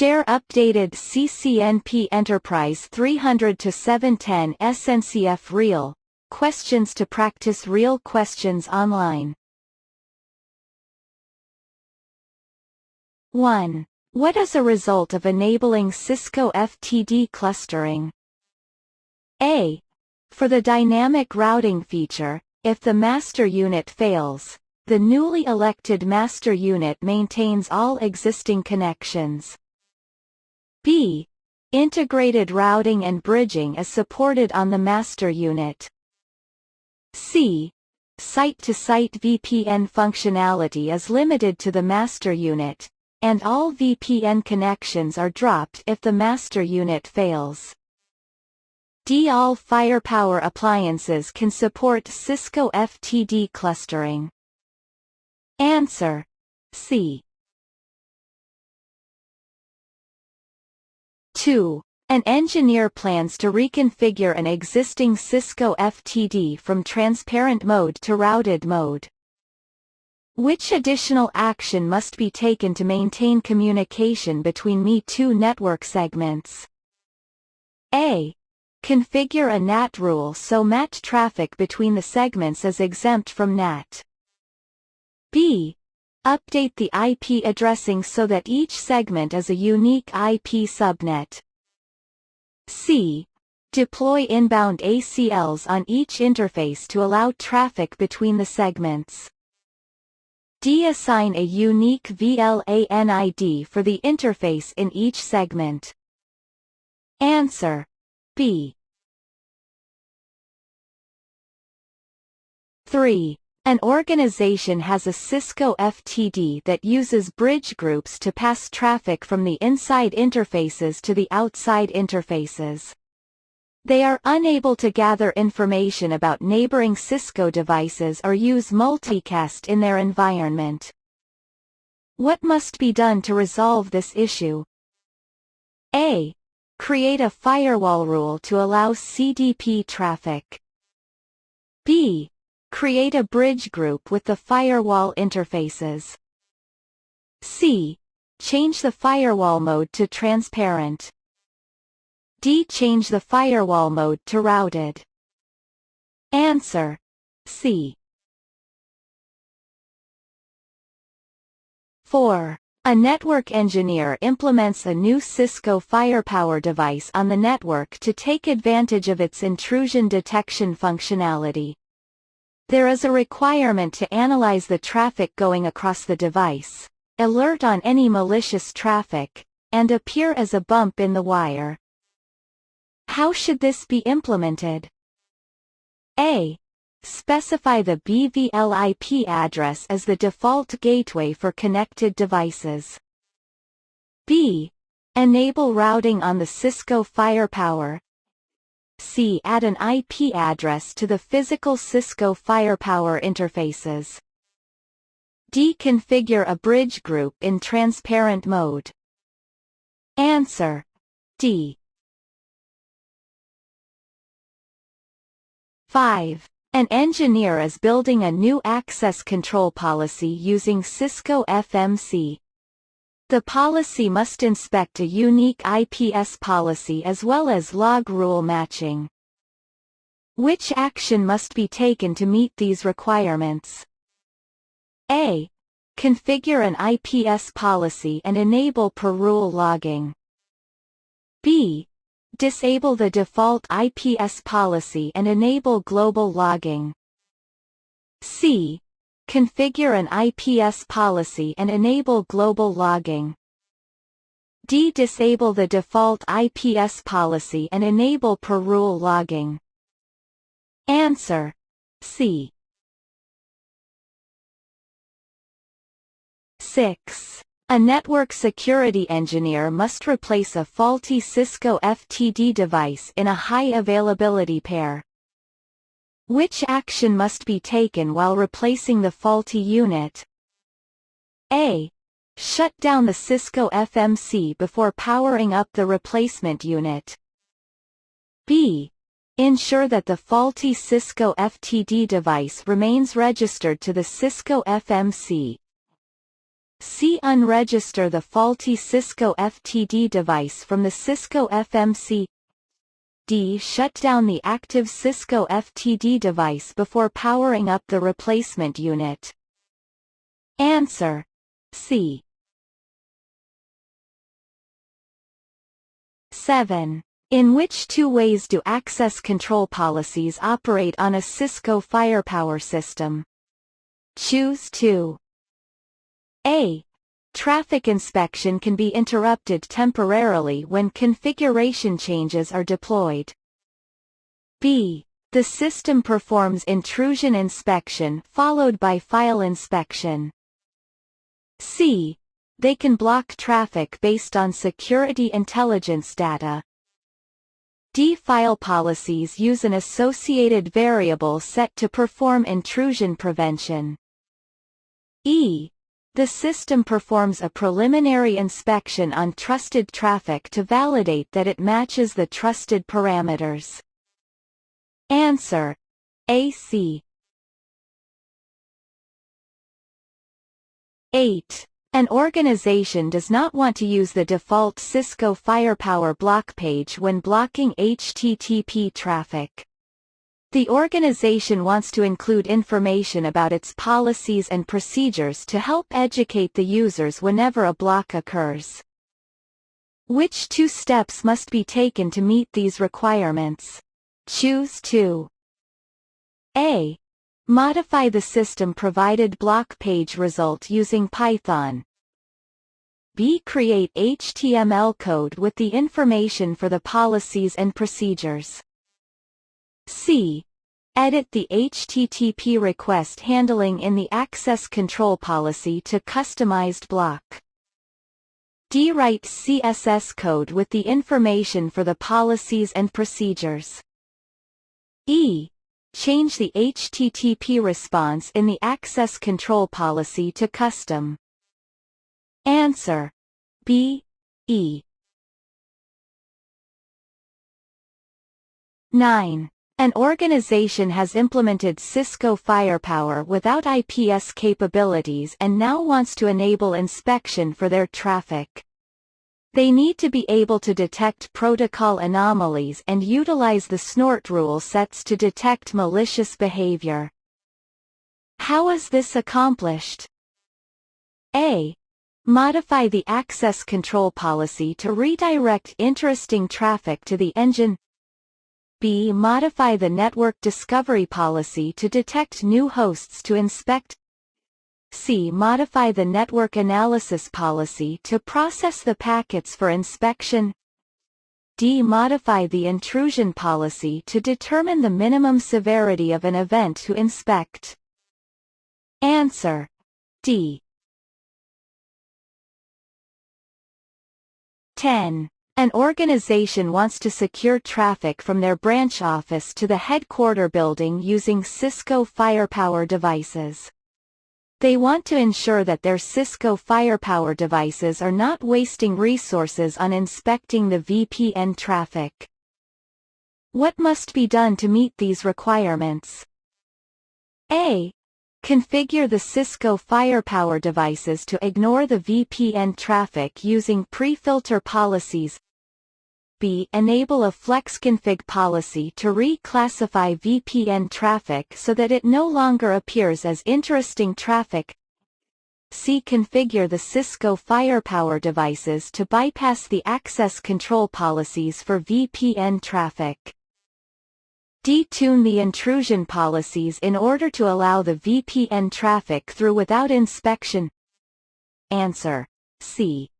Share updated CCNP Enterprise 300 to 710 SNCF Real Questions to practice real questions online. 1. What is a result of enabling Cisco FTD clustering? A. For the dynamic routing feature, if the master unit fails, the newly elected master unit maintains all existing connections. B. Integrated routing and bridging is supported on the master unit. C. Site-to-site VPN functionality is limited to the master unit, and all VPN connections are dropped if the master unit fails. D. All Firepower appliances can support Cisco FTD clustering. Answer: C. 2. An engineer plans to reconfigure an existing Cisco FTD from transparent mode to routed mode. Which additional action must be taken to maintain communication between Me2 network segments? A. Configure a NAT rule so MAT traffic between the segments is exempt from NAT. B. Update the IP addressing so that each segment is a unique IP subnet. C. Deploy inbound ACLs on each interface to allow traffic between the segments. D. Assign a unique VLAN ID for the interface in each segment. Answer: B. 3. An organization has a Cisco FTD that uses bridge groups to pass traffic from the inside interfaces to the outside interfaces. They are unable to gather information about neighboring Cisco devices or use multicast in their environment. What must be done to resolve this issue? A. Create a firewall rule to allow CDP traffic. B. Create a bridge group with the firewall interfaces. C. Change the firewall mode to transparent. D. Change the firewall mode to routed. Answer: C. 4. A network engineer implements a new Cisco Firepower device on the network to take advantage of its intrusion detection functionality. There is a requirement to analyze the traffic going across the device, alert on any malicious traffic, and appear as a bump in the wire. How should this be implemented? A. Specify the BVLIP address as the default gateway for connected devices. B. Enable routing on the Cisco Firepower. C. Add an IP address to the physical Cisco Firepower interfaces. D. Configure a bridge group in transparent mode. Answer: D. 5. An engineer is building a new access control policy using Cisco FMC. The policy must inspect a unique IPS policy as well as log rule matching. Which action must be taken to meet these requirements? A. Configure an IPS policy and enable per rule logging. B. Disable the default IPS policy and enable global logging. C. Configure an IPS policy and enable global logging. D. Disable the default IPS policy and enable per rule logging. Answer: C. 6. A network security engineer must replace a faulty Cisco FTD device in a high availability pair. Which action must be taken while replacing the faulty unit? A. Shut down the Cisco FMC before powering up the replacement unit. B. Ensure that the faulty Cisco FTD device remains registered to the Cisco FMC. C. Unregister the faulty Cisco FTD device from the Cisco FMC. D. Shut down the active Cisco FTD device before powering up the replacement unit. Answer: C. 7. In which two ways do access control policies operate on a Cisco Firepower system? Choose 2. A. Traffic inspection can be interrupted temporarily when configuration changes are deployed. B. The system performs intrusion inspection followed by file inspection. C. They can block traffic based on security intelligence data. D. File policies use an associated variable set to perform intrusion prevention. E. The system performs a preliminary inspection on trusted traffic to validate that it matches the trusted parameters. Answer: A. C. 8. An organization does not want to use the default Cisco Firepower block page when blocking HTTP traffic. The organization wants to include information about its policies and procedures to help educate the users whenever a block occurs. Which two steps must be taken to meet these requirements? Choose 2. A. Modify the system-provided block page result using Python. B. Create HTML code with the information for the policies and procedures. C. Edit the HTTP request handling in the access control policy to customized block. D. Write CSS code with the information for the policies and procedures. E. Change the HTTP response in the access control policy to custom. Answer: B. E. 9. An organization has implemented Cisco Firepower without IPS capabilities and now wants to enable inspection for their traffic. They need to be able to detect protocol anomalies and utilize the snort rule sets to detect malicious behavior. How is this accomplished? A. Modify the access control policy to redirect interesting traffic to the engine. B. Modify the network discovery policy to detect new hosts to inspect. C. Modify the network analysis policy to process the packets for inspection. D. Modify the intrusion policy to determine the minimum severity of an event to inspect. Answer: D. 10. An organization wants to secure traffic from their branch office to the headquarter building using Cisco Firepower devices. They want to ensure that their Cisco Firepower devices are not wasting resources on inspecting the VPN traffic. What must be done to meet these requirements? A. Configure the Cisco Firepower devices to ignore the VPN traffic using pre-filter policies. B. Enable a FlexConfig policy to reclassify VPN traffic so that it no longer appears as interesting traffic. C. Configure the Cisco Firepower devices to bypass the access control policies for VPN traffic. D. Tune the intrusion policies in order to allow the VPN traffic through without inspection. Answer: C.